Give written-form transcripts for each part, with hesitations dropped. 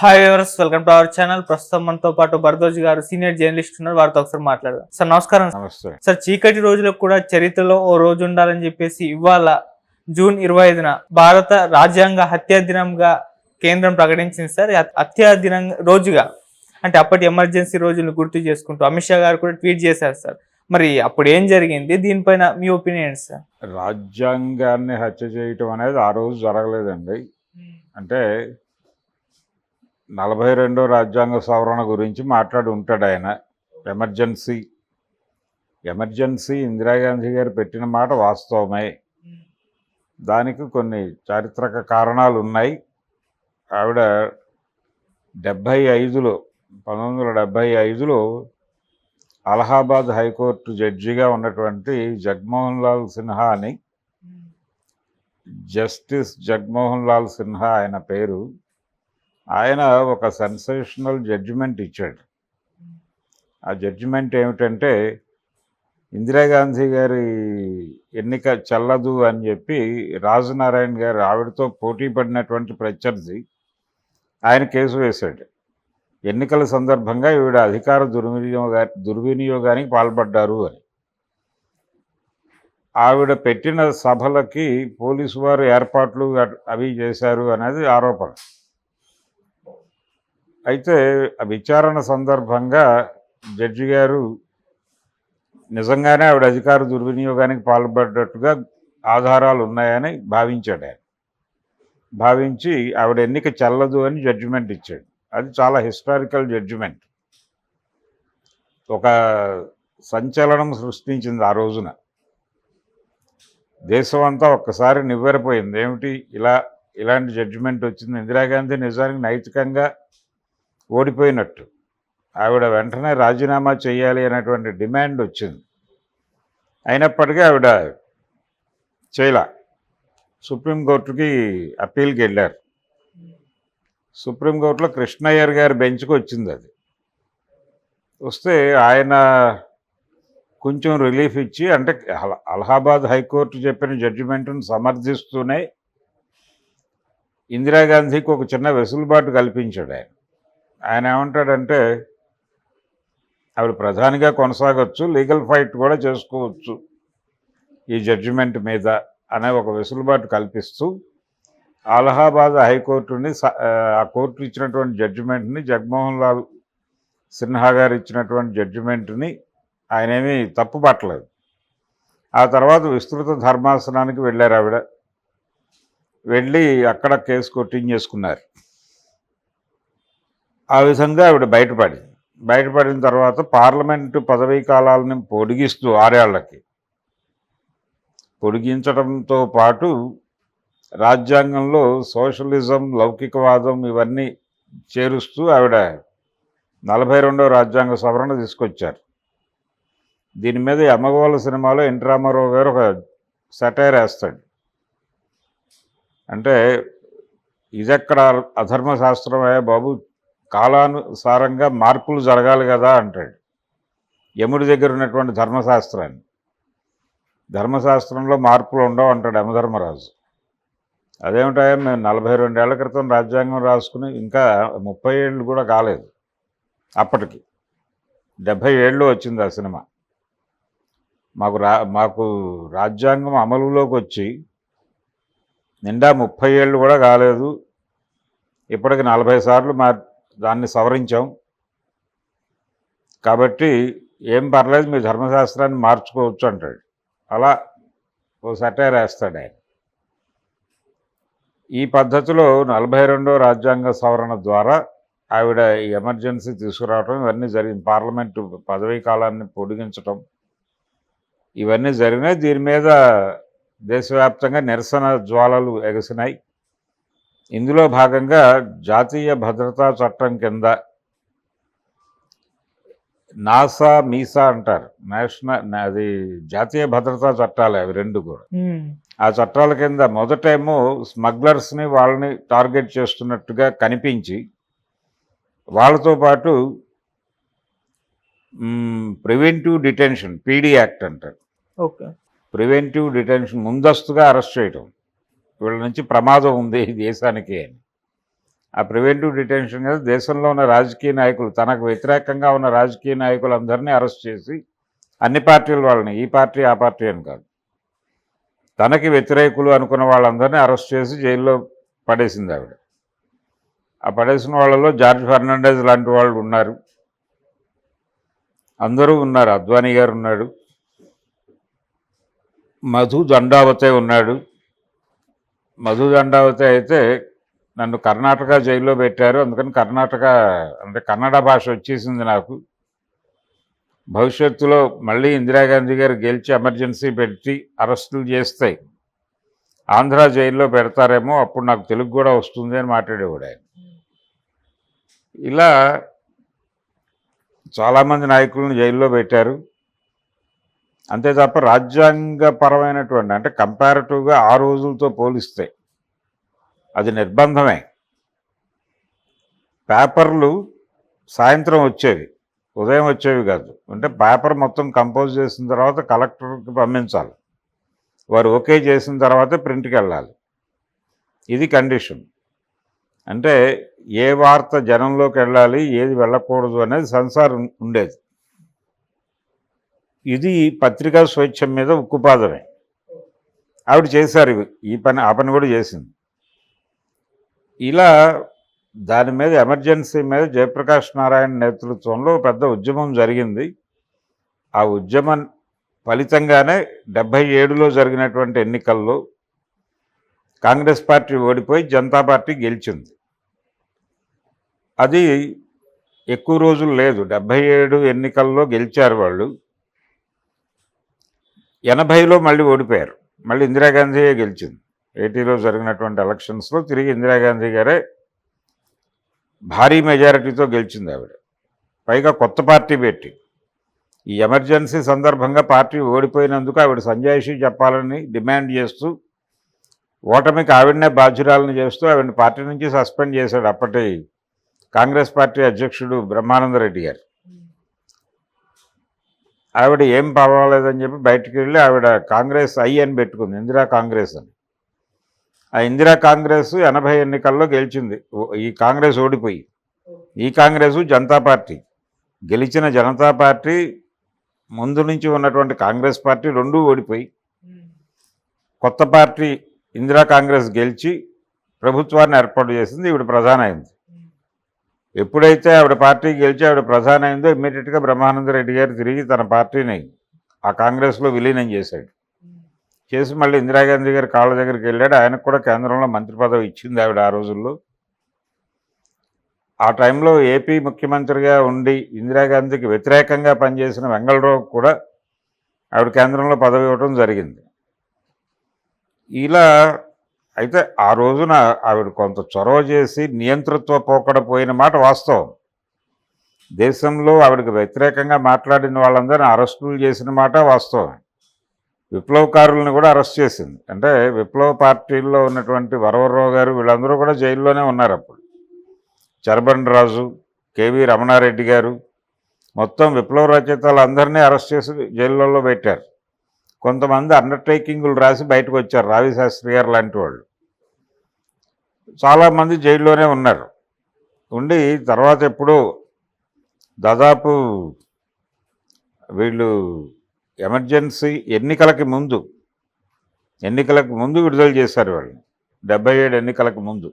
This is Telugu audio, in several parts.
Hi viewers, welcome to our channel. ప్రస్తుతం మనతో పాటు భరద్వాజ్ గారు సీనియర్ జర్నలిస్ట్ ఉన్నారు. వారితో ఒకసారి మాట్లాడదాం. సార్ నమస్కారం. నమస్తే సార్, చీకటి రోజులకు కూడా చరిత్రలో ఓ రోజు ఉండాలని చెప్పేసి ఇవాళ జూన్ 25న భారత రాజ్యాంగ హత్యా దినంగా కేంద్రం ప్రకటించింది సార్. హత్యా దినం రోజుగా అంటే అప్పటి ఎమర్జెన్సీ రోజులను గుర్తు చేసుకుంటూ అమిత్ షా గారు కూడా ట్వీట్ చేశారు సార్. మరి అప్పుడు ఏం జరిగింది, దీనిపైన మీ ఒపీనియన్ సార్? రాజ్యాంగాన్ని హత్య చేయటం అనేది ఆ రోజు జరగలేదండి. అంటే 42వ రాజ్యాంగ సవరణ గురించి మాట్లాడి ఉంటాడు ఆయన. ఎమర్జెన్సీ ఇందిరాగాంధీ గారు పెట్టిన మాట వాస్తవమే. దానికి కొన్ని చారిత్రక కారణాలు ఉన్నాయి. ఆవిడ 1975లో అలహాబాద్ హైకోర్టు జడ్జిగా ఉన్నటువంటి జగన్మోహన్ లాల్ సిన్హా అని, జస్టిస్ జగన్మోహన్ లాల్ సిన్హా ఆయన పేరు, ఆయన ఒక సెన్సేషనల్ జడ్జిమెంట్ ఇచ్చాడు. ఆ జడ్జిమెంట్ ఏమిటంటే ఇందిరాగాంధీ గారి ఎన్నిక చెల్లదు అని చెప్పి రాజనారాయణ గారు ఆవిడతో పోటీ పడినటువంటి ప్రత్యర్థి ఆయన కేసు వేశాడు. ఎన్నికల సందర్భంగా ఈవిడ అధికార దుర్వినియోగానికి పాల్పడ్డారు అని. ఆవిడ పెట్టిన సభలకి పోలీసు వారు ఏర్పాట్లు అవి చేశారు అనేది ఆరోపణ. అయితే ఆ విచారణ సందర్భంగా జడ్జి గారు నిజంగానే ఆవిడ అధికార దుర్వినియోగానికి పాల్పడ్డట్టుగా ఆధారాలు ఉన్నాయని భావించాడు. ఆయన భావించి ఆవిడ ఎన్నిక చెల్లదు అని జడ్జిమెంట్ ఇచ్చాడు. అది చాలా హిస్టారికల్ జడ్జిమెంట్. ఒక సంచలనం సృష్టించింది ఆ రోజున. దేశం అంతా ఒక్కసారి నివ్వెరపోయింది. ఏమిటి ఇలాంటి జడ్జిమెంట్ వచ్చింది, ఇందిరాగాంధీ నిజానికి నైతికంగా ఓడిపోయినట్టు, ఆవిడ వెంటనే రాజీనామా చేయాలి అనేటువంటి డిమాండ్ వచ్చింది. అయినప్పటికీ ఆవిడ చేయలా. సుప్రీంకోర్టుకి అప్పీల్కి వెళ్ళారు. సుప్రీంకోర్టులో కృష్ణయ్యర్ గారి బెంచ్కి వచ్చింది. అది వస్తే ఆయన కొంచెం రిలీఫ్ ఇచ్చి, అంటే అలహాబాద్ హైకోర్టు చెప్పిన జడ్జిమెంట్ను సమర్థిస్తూనే ఇందిరాగాంధీకి ఒక చిన్న వెసులుబాటు కల్పించాడు. ఆయన ఏమంటాడంటే ఆవిడ ప్రధానిగా కొనసాగొచ్చు, లీగల్ ఫైట్ కూడా చేసుకోవచ్చు ఈ జడ్జిమెంట్ మీద అనే ఒక వెసులుబాటు కల్పిస్తూ అలహాబాద్ హైకోర్టుని, ఆ కోర్టు ఇచ్చినటువంటి జడ్జిమెంట్ని, జగన్మోహన్ లాల్ సిన్హా గారు ఇచ్చినటువంటి జడ్జిమెంట్ని ఆయనేమీ తప్పు పట్టలేదు. ఆ తర్వాత విస్తృత ధర్మాసనానికి వెళ్ళారు ఆవిడ. వెళ్ళి అక్కడ కేసు కొట్టించేసుకున్నారు. ఆ విధంగా ఆవిడ బయటపడిన తర్వాత పార్లమెంటు పదవీ కాలాలను పొడిగిస్తూ 6 ఏళ్లకి పొడిగించడంతో పాటు రాజ్యాంగంలో సోషలిజం, లౌకికవాదం ఇవన్నీ చేరుస్తూ ఆవిడ 42వ రాజ్యాంగ సవరణ తీసుకొచ్చారు. దీని మీద యమగోళ సినిమాలో ఎన్టీ రామారావు గారు ఒక సెటైర్ వేస్తాడు. అంటే ఇదెక్కడ అధర్మశాస్త్రమయ్యా బాబు, కాలానుసారంగా మార్పులు జరగాలి కదా అంటాడు. యముడి దగ్గర ఉన్నటువంటి ధర్మశాస్త్రంలో మార్పులు ఉండవు అంటాడు యమధర్మరాజు. అదేమిటాయా, మేము 42 ఏళ్ల క్రితం రాజ్యాంగం రాసుకుని ఇంకా 30 ఏళ్ళు కూడా కాలేదు, అప్పటికి 70 ఏళ్ళు వచ్చింది ఆ సినిమా. మాకు రాజ్యాంగం అమలులోకి వచ్చి నిండా 30 ఏళ్ళు కూడా కాలేదు, ఇప్పటికి 40 సార్లు దాన్ని సవరించాం, కాబట్టి ఏం పర్లేదు, మీ ధర్మశాస్త్రాన్ని మార్చుకోవచ్చు అంటాడు. అలా ఓ సెటైర్ వేస్తాడు ఆయన. ఈ పద్ధతిలో 42వ రాజ్యాంగ సవరణ ద్వారా ఆవిడ ఈ ఎమర్జెన్సీ తీసుకురావడం ఇవన్నీ జరిగింది. పార్లమెంటు పదవీ కాలాన్ని పొడిగించడం ఇవన్నీ జరిగినాయి. దీని మీద దేశవ్యాప్తంగా నిరసన జ్వాలలు ఎగసినాయి. ఇందులో భాగంగా జాతీయ భద్రతా చట్టం కింద, నాసా మీసా అంటారు, అది జాతీయ భద్రతా చట్టాలు, అవి రెండు కూడా. ఆ చట్టాల కింద మొదటేమో స్మగ్లర్స్ని వాళ్ళని టార్గెట్ చేస్తున్నట్టుగా కనిపించి, వాళ్ళతో పాటు ప్రివెంటివ్ డిటెన్షన్, పీడీ యాక్ట్ అంటారు. ఓకే, ప్రివెంటివ్ డిటెన్షన్, ముందస్తుగా అరెస్ట్ చేయటం, వీళ్ళ నుంచి ప్రమాదం ఉంది ఈ దేశానికి అని. ఆ ప్రివెంటివ్ డిటెన్షన్ మీద దేశంలో ఉన్న రాజకీయ నాయకులు, తనకు వ్యతిరేకంగా ఉన్న రాజకీయ నాయకులందరినీ అరెస్ట్ చేసి, అన్ని పార్టీల వాళ్ళని, ఈ పార్టీ ఆ పార్టీ అని కాదు, తనకి వ్యతిరేకులు అనుకున్న వాళ్ళందరినీ అరెస్ట్ చేసి జైల్లో పడేసింది ఆవిడ. ఆ పడేసిన వాళ్ళలో జార్జ్ ఫెర్నాండెజ్ లాంటి వాళ్ళు ఉన్నారు, అందరూ ఉన్నారు. అద్వానీ గారు ఉన్నాడు, మధు దండావతే ఉన్నాడు. మధు దండావతే అయితే నన్ను కర్ణాటక జైల్లో పెట్టారు, అందుకని కర్ణాటక అంటే కన్నడ భాష వచ్చేసింది నాకు, భవిష్యత్తులో మళ్ళీ ఇందిరాగాంధీ గారు గెలిచి ఎమర్జెన్సీ పెట్టి అరెస్టులు చేస్తే ఆంధ్ర జైల్లో పెడతారేమో, అప్పుడు నాకు తెలుగు కూడా వస్తుంది అని మాట్లాడేవాడు ఆయన. ఇలా చాలామంది నాయకులను జైల్లో పెట్టారు. అంతే తప్ప రాజ్యాంగపరమైనటువంటి అంటే కంపారిటివ్గా ఆ రోజులతో పోలిస్తే అది నిర్బంధమే. పేపర్లు సాయంత్రం వచ్చేవి, ఉదయం వచ్చేవి కాదు. అంటే పేపర్ మొత్తం కంపోజ్ చేసిన తర్వాత కలెక్టర్కి పంపించాలి, వారు ఓకే చేసిన తర్వాత ప్రింట్కి వెళ్ళాలి. ఇది కండిషన్. అంటే ఏ వార్త జనంలోకి వెళ్ళాలి, ఏది వెళ్ళకూడదు అనేది సెన్సార్ ఉండేది. ఇది పత్రికా స్వేచ్ఛ మీద ఉక్కుపాదమే. ఆవిడ చేశారు ఈ పని, ఆ పని కూడా చేసింది. ఇలా దాని మీద ఎమర్జెన్సీ మీద జయప్రకాష్ నారాయణ నేతృత్వంలో పెద్ద ఉద్యమం జరిగింది. ఆ ఉద్యమం ఫలితంగానే 77లో జరిగినటువంటి ఎన్నికల్లో కాంగ్రెస్ పార్టీ ఓడిపోయి జనతా పార్టీ గెలిచింది. అది ఎక్కువ రోజులు లేదు, 77 ఎన్నికల్లో గెలిచారు వాళ్ళు. 80లో మళ్ళీ ఓడిపోయారు, మళ్ళీ ఇందిరాగాంధీయే గెలిచింది. 80లో జరిగినటువంటి ఎలక్షన్స్లో తిరిగి ఇందిరాగాంధీ గారే భారీ మెజారిటీతో గెలిచింది ఆవిడ, పైగా కొత్త పార్టీ పెట్టి. ఈ ఎమర్జెన్సీ సందర్భంగా పార్టీ ఓడిపోయినందుకు ఆవిడ సంజాయిషీ చెప్పాలని డిమాండ్ చేస్తూ, ఓటమికి ఆవిడనే బాధ్యురాలను చేస్తూ ఆవిడని పార్టీ నుంచి సస్పెండ్ చేశాడు అప్పటి కాంగ్రెస్ పార్టీ అధ్యక్షుడు బ్రహ్మానందరెడ్డి గారు. ఆవిడ ఏం పర్వాలేదని చెప్పి బయటికి వెళ్ళి ఆవిడ కాంగ్రెస్ అని పెట్టుకుంది, ఇందిరా కాంగ్రెస్ అని. ఆ ఇందిరా కాంగ్రెస్ 80 ఎన్నికల్లో గెలిచింది. ఈ కాంగ్రెస్ ఓడిపోయి, ఈ కాంగ్రెసు జనతా పార్టీ, గెలిచిన జనతా పార్టీ ముందు నుంచి ఉన్నటువంటి కాంగ్రెస్ పార్టీ రెండూ ఓడిపోయి కొత్త పార్టీ ఇందిరా కాంగ్రెస్ గెలిచి ప్రభుత్వాన్ని ఏర్పాటు చేసింది. ఈవిడ ప్రధాన అయింది. ఎప్పుడైతే ఆవిడ పార్టీ గెలిచి ఆవిడ ప్రధాన అయిందో ఇమ్మీడియట్గా బ్రహ్మానందరెడ్డి గారు తిరిగి తన పార్టీని ఆ కాంగ్రెస్లో విలీనం చేశాడు. చేసి మళ్ళీ ఇందిరాగాంధీ గారి కాళ్ళ దగ్గరికి వెళ్ళాడు. ఆయనకు కూడా కేంద్రంలో మంత్రి పదవి ఇచ్చింది ఆవిడ ఆ రోజుల్లో. ఆ టైంలో ఏపీ ముఖ్యమంత్రిగా ఉండి ఇందిరాగాంధీకి వ్యతిరేకంగా పనిచేసిన వెంగళరావు కూడా ఆవిడ కేంద్రంలో పదవి ఇవ్వడం జరిగింది. ఇలా అయితే ఆ రోజున ఆవిడ కొంత చొరవ చేసి నియంతృత్వ పోకడ పోయిన మాట వాస్తవం. దేశంలో ఆవిడకి వ్యతిరేకంగా మాట్లాడిన వాళ్ళందరినీ అరెస్టులు చేసిన మాట వాస్తవం. విప్లవకారులను కూడా అరెస్ట్ చేసింది. అంటే విప్లవ పార్టీల్లో ఉన్నటువంటి వరవరరావు గారు వీళ్ళందరూ కూడా జైల్లోనే ఉన్నారు అప్పుడు. చరబండి రాజు, కేవీ రమణారెడ్డి గారు, మొత్తం విప్లవ రచయితలు అందరినీ అరెస్ట్ చేసి జైళ్ళల్లో పెట్టారు. కొంతమంది అండర్టేకింగులు రాసి బయటకు వచ్చారు, రావి శాస్త్రి గారు లాంటి వాళ్ళు. చాలామంది జైల్లోనే ఉన్నారు. ఉండి తర్వాత ఎప్పుడో దాదాపు వీళ్ళు ఎమర్జెన్సీ ఎన్నికలకు ముందు విడుదల చేశారు వాళ్ళని, 77 ఎన్నికలకు ముందు.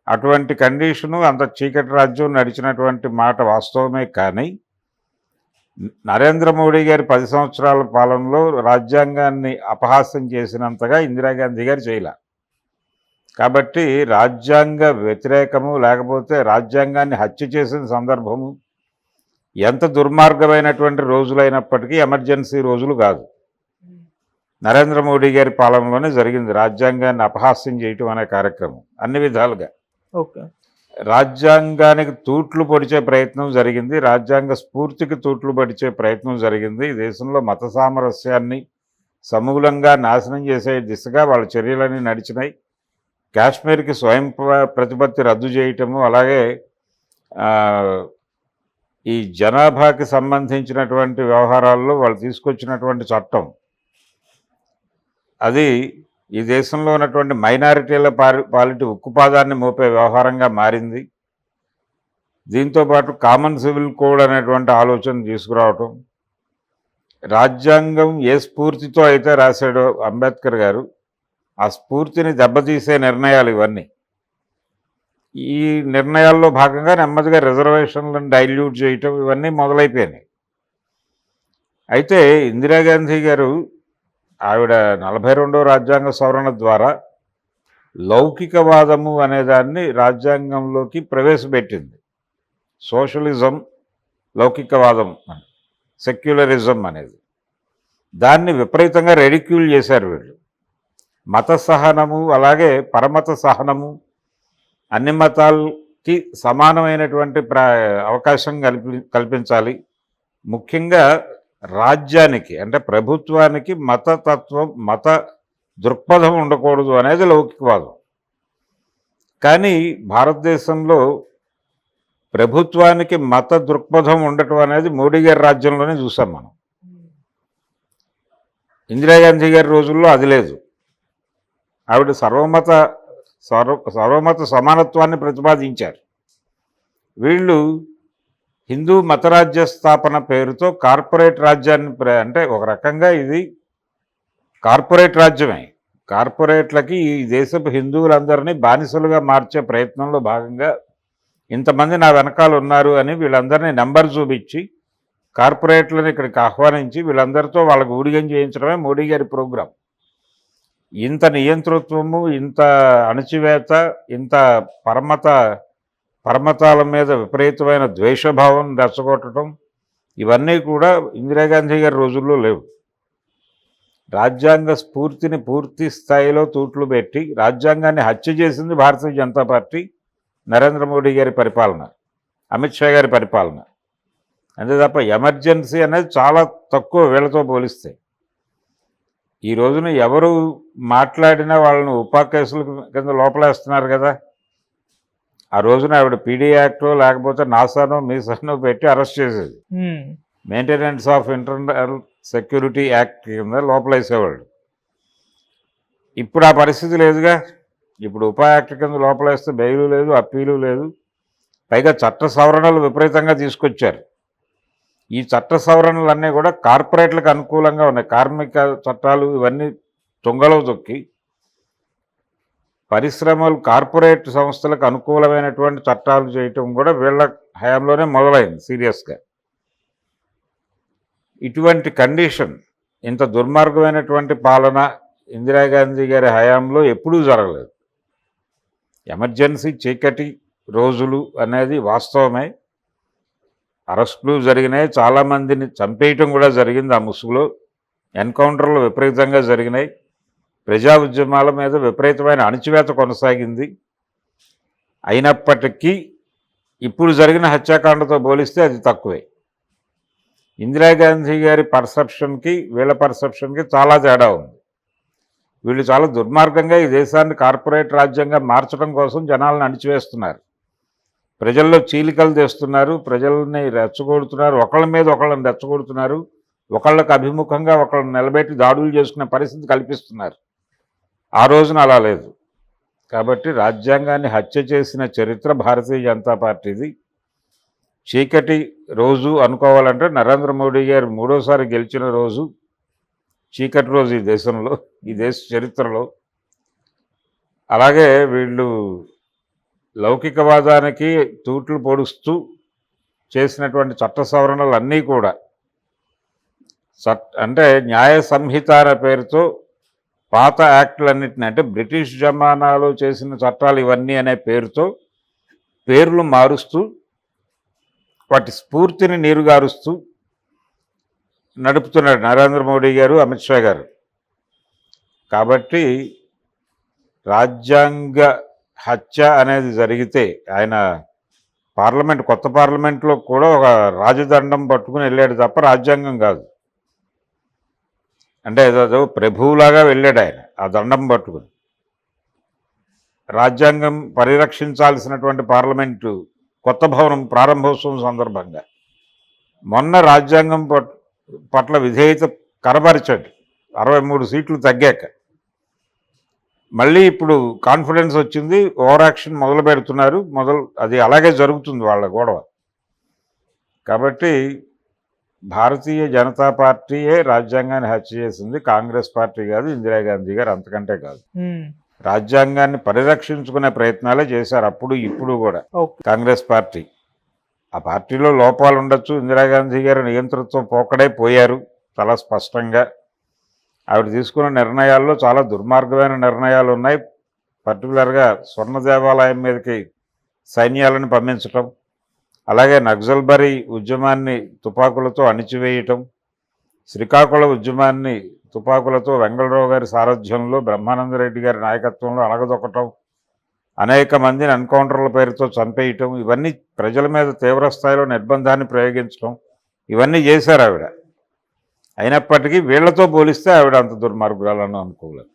అటువంటి కండిషను, అంత చీకటి రాజ్యం నడిచినటువంటి మాట వాస్తవమే. కానీ నరేంద్ర మోడీ గారి 10 సంవత్సరాల పాలనలో రాజ్యాంగాన్ని అపహాస్యం చేసినంతగా ఇందిరాగాంధీ గారు చేయలే. కాబట్టి రాజ్యాంగ వ్యతిరేకము, లేకపోతే రాజ్యాంగాన్ని హత్య చేసిన సందర్భము ఎంత దుర్మార్గమైనటువంటి రోజులైనప్పటికీ ఎమర్జెన్సీ రోజులు కాదు. నరేంద్ర మోడీ గారి పాలనలోనే జరిగింది రాజ్యాంగాన్ని అపహాస్యం చేయటం అనే కార్యక్రమం అన్ని విధాలుగా. ఓకే, రాజ్యాంగానికి తూట్లు పొడిచే ప్రయత్నం జరిగింది, రాజ్యాంగ స్ఫూర్తికి తూట్లు పొడిచే ప్రయత్నం జరిగింది. దేశంలో మత సామరస్యాన్ని సమూలంగా నాశనం చేసే దిశగా వాళ్ళ చర్యలన్నీ నడిచినాయి. కాశ్మీర్కి స్వయం ప్రతిపత్తి రద్దు చేయటము, అలాగే ఈ జనాభాకి సంబంధించినటువంటి వ్యవహారాల్లో వాళ్ళు తీసుకొచ్చినటువంటి చట్టం, అది ఈ దేశంలో ఉన్నటువంటి మైనారిటీల పాలిటి ఉక్కుపాదాన్ని మోపే వ్యవహారంగా మారింది. దీంతోపాటు కామన్ సివిల్ కోడ్ అనేటువంటి ఆలోచన తీసుకురావటం, రాజ్యాంగం ఏ స్ఫూర్తితో అయితే రాశాడో అంబేద్కర్ గారు, ఆ స్ఫూర్తిని దెబ్బతీసే నిర్ణయాలు ఇవన్నీ. ఈ నిర్ణయాల్లో భాగంగా నెమ్మదిగా రిజర్వేషన్లను డైల్యూట్ చేయటం ఇవన్నీ మొదలైపోయినాయి. అయితే ఇందిరాగాంధీ గారు ఆవిడ 42వ రాజ్యాంగ సవరణ ద్వారా లౌకికవాదము అనేదాన్ని రాజ్యాంగంలోకి ప్రవేశపెట్టింది. సోషలిజం, లౌకికవాదం, సెక్యులరిజం అనేది. దాన్ని విపరీతంగా రెడిక్యూల్ చేశారు వీళ్ళు. మత సహనము, అలాగే పరమత సహనము, అన్ని మతాలకి సమానమైనటువంటి అవకాశం కల్పించాలి. ముఖ్యంగా రాజ్యానికి అంటే ప్రభుత్వానికి మతతత్వం, మత దృక్పథం ఉండకూడదు అనేది లౌకికవాదం. కానీ భారతదేశంలో ప్రభుత్వానికి మత దృక్పథం ఉండటం అనేది మోడీ గారి రాజ్యంలోనే చూసాం మనం. ఇందిరాగాంధీ గారి రోజుల్లో అది లేదు. ఆవిడ సర్వమత సమానత్వాన్ని ప్రతిపాదించారు. వీళ్ళు హిందూ మతరాజ్య స్థాపన పేరుతో కార్పొరేట్ రాజ్యాన్ని అంటే ఒక రకంగా ఇది కార్పొరేట్ రాజ్యమే. కార్పొరేట్లకి ఈ దేశపు హిందువులందరినీ బానిసలుగా మార్చే ప్రయత్నంలో భాగంగా ఇంతమంది నా వెనకాల ఉన్నారు అని వీళ్ళందరినీ నెంబర్ చూపించి కార్పొరేట్లను ఇక్కడికి ఆహ్వానించి వీళ్ళందరితో వాళ్ళకు ఊడిగం చేయించడమే మోడీ గారి ప్రోగ్రాం. ఇంత నియంతృత్వము, ఇంత అణచివేత, ఇంత పరమతాల మీద విపరీతమైన ద్వేషభావం రెచ్చగొట్టడం ఇవన్నీ కూడా ఇందిరాగాంధీ గారి రోజుల్లో లేవు. రాజ్యాంగ స్ఫూర్తిని పూర్తి స్థాయిలో తూట్లు పెట్టి రాజ్యాంగాన్ని హత్య చేసింది భారతీయ జనతా పార్టీ, నరేంద్ర మోడీ గారి పరిపాలన, అమిత్ షా గారి పరిపాలన. అంతే తప్ప ఎమర్జెన్సీ అనేది చాలా తక్కువ వీళ్ళతో పోలిస్తే. ఈ రోజున ఎవరు మాట్లాడినా వాళ్ళని ఉపా కేసుల కింద లోపలేస్తున్నారు కదా. ఆ రోజున ఆవిడ పీడీ యాక్టో లేకపోతే నాసానో మీసానో పెట్టి అరెస్ట్ చేసేది. Maintenance of internal security act కింద లోపలేసేవాళ్ళు. ఇప్పుడు ఆ పరిస్థితి లేదుగా. ఇప్పుడు ఉపా యాక్ట్ కింద లోపలేస్తే బెయిలు లేదు, అప్పీలు లేదు. పైగా చట్ట సవరణలు విపరీతంగా తీసుకొచ్చారు. ఈ చట్ట సవరణలన్నీ కూడా కార్పొరేట్లకు అనుకూలంగా ఉన్నాయి. కార్మిక చట్టాలు ఇవన్నీ తుంగలో తొక్కి పరిశ్రమలు, కార్పొరేట్ సంస్థలకు అనుకూలమైనటువంటి చట్టాలు చేయటం కూడా వీళ్ళ హయాంలోనే మొదలైంది సీరియస్గా. ఇటువంటి కండిషన్, ఇంత దుర్మార్గమైనటువంటి పాలన ఇందిరాగాంధీ గారి హయాంలో ఎప్పుడూ జరగలేదు. ఎమర్జెన్సీ చీకటి రోజులు అనేది వాస్తవమే. అరెస్టులు జరిగినాయి, చాలామందిని చంపేయటం కూడా జరిగింది. ఆ ముసుగులో ఎన్కౌంటర్లు విపరీతంగా జరిగినాయి. ప్రజా ఉద్యమాల మీద విపరీతమైన అణచివేత కొనసాగింది. అయినప్పటికీ ఇప్పుడు జరిగిన హత్యాకాండతో పోలిస్తే అది తక్కువే. ఇందిరాగాంధీ గారి పర్సెప్షన్కి వీళ్ళ పర్సెప్షన్కి చాలా తేడా ఉంది. వీళ్ళు చాలా దుర్మార్గంగా ఈ దేశాన్ని కార్పొరేట్ రాజ్యంగా మార్చడం కోసం జనాలను అణిచివేస్తున్నారు. ప్రజల్లో చీలికలు తెస్తున్నారు, ప్రజల్ని రెచ్చగొడుతున్నారు, ఒకళ్ళ మీద ఒకళ్ళని రెచ్చగొడుతున్నారు, ఒకళ్ళకు అభిముఖంగా ఒకళ్ళని నిలబెట్టి దాడులు చేసుకునే పరిస్థితి కల్పిస్తున్నారు. ఆ రోజున అలా లేదు. కాబట్టి రాజ్యాంగాన్ని హత్య చేసిన చరిత్ర భారతీయ జనతా పార్టీది. చీకటి రోజు అనుకోవాలంటే నరేంద్ర మోడీ గారు మూడోసారి గెలిచిన రోజు చీకటి రోజు ఈ దేశంలో, ఈ దేశ చరిత్రలో. అలాగే వీళ్ళు లౌకికవాదానికి తూట్లు పొడుస్తూ చేసినటువంటి చట్ట సవరణలు అన్నీ కూడా అంటే న్యాయ సంహిత అనే పేరుతో పాత యాక్టులన్నింటినీ, అంటే బ్రిటిష్ జమానాలో చేసిన చట్టాలు ఇవన్నీ అనే పేరుతో పేర్లు మారుస్తూ వాటి స్ఫూర్తిని నీరుగారుస్తూ నడుపుతున్నాడు నరేంద్ర మోడీ గారు, అమిత్ షా గారు. కాబట్టి రాజ్యాంగ హత్య అనేది జరిగితే ఆయన కొత్త పార్లమెంట్లో కూడా ఒక రాజదండం పట్టుకుని వెళ్ళాడు తప్ప రాజ్యాంగం కాదు. అంటే ఏదో ప్రభువులాగా వెళ్ళాడు ఆయన ఆ దండం పట్టుకుని. రాజ్యాంగం పరిరక్షించాల్సినటువంటి పార్లమెంటు కొత్త భవనం ప్రారంభోత్సవం సందర్భంగా మొన్న రాజ్యాంగం పట్ల విధేయత కనబరిచాడు 63 సీట్లు తగ్గాక. మళ్ళీ ఇప్పుడు కాన్ఫిడెన్స్ వచ్చింది, ఓవర్ యాక్షన్ మొదలు పెడుతున్నారు, అది అలాగే జరుగుతుంది వాళ్ళ గొడవ. కాబట్టి భారతీయ జనతా పార్టీయే రాజ్యాంగాన్ని హత్య చేసింది, కాంగ్రెస్ పార్టీ కాదు, ఇందిరాగాంధీ గారు అంతకంటే కాదు. రాజ్యాంగాన్ని పరిరక్షించుకునే ప్రయత్నాలే చేశారు అప్పుడు ఇప్పుడు కూడా ఓకే. కాంగ్రెస్ పార్టీ. ఆ పార్టీలో లోపాలు ఉండొచ్చు, ఇందిరాగాంధీ గారు నియంతృత్వం పోకడే పోయారు చాలా స్పష్టంగా. ఆవిడ తీసుకున్న నిర్ణయాల్లో చాలా దుర్మార్గమైన నిర్ణయాలు ఉన్నాయి. పర్టికులర్గా స్వర్ణ దేవాలయం మీదకి సైన్యాలను పంపించటం, అలాగే నక్సల్బరీ ఉద్యమాన్ని తుపాకులతో అణిచివేయటం, శ్రీకాకుళం ఉద్యమాన్ని తుపాకులతో వెంగళరావు గారి సారథ్యంలో బ్రహ్మానందరెడ్డి గారి నాయకత్వంలో అణగదొక్కటం, అనేక మందిని ఎన్కౌంటర్ల పేరుతో చంపేయటం, ఇవన్నీ ప్రజల మీద తీవ్ర స్థాయిలో నిర్బంధాన్ని ప్రయోగించడం, ఇవన్నీ చేశారు ఆవిడ. అయినప్పటికీ వీళ్లతో పోలిస్తే ఆవిడ అంత దుర్మార్గురాలను అనుకోలేదు.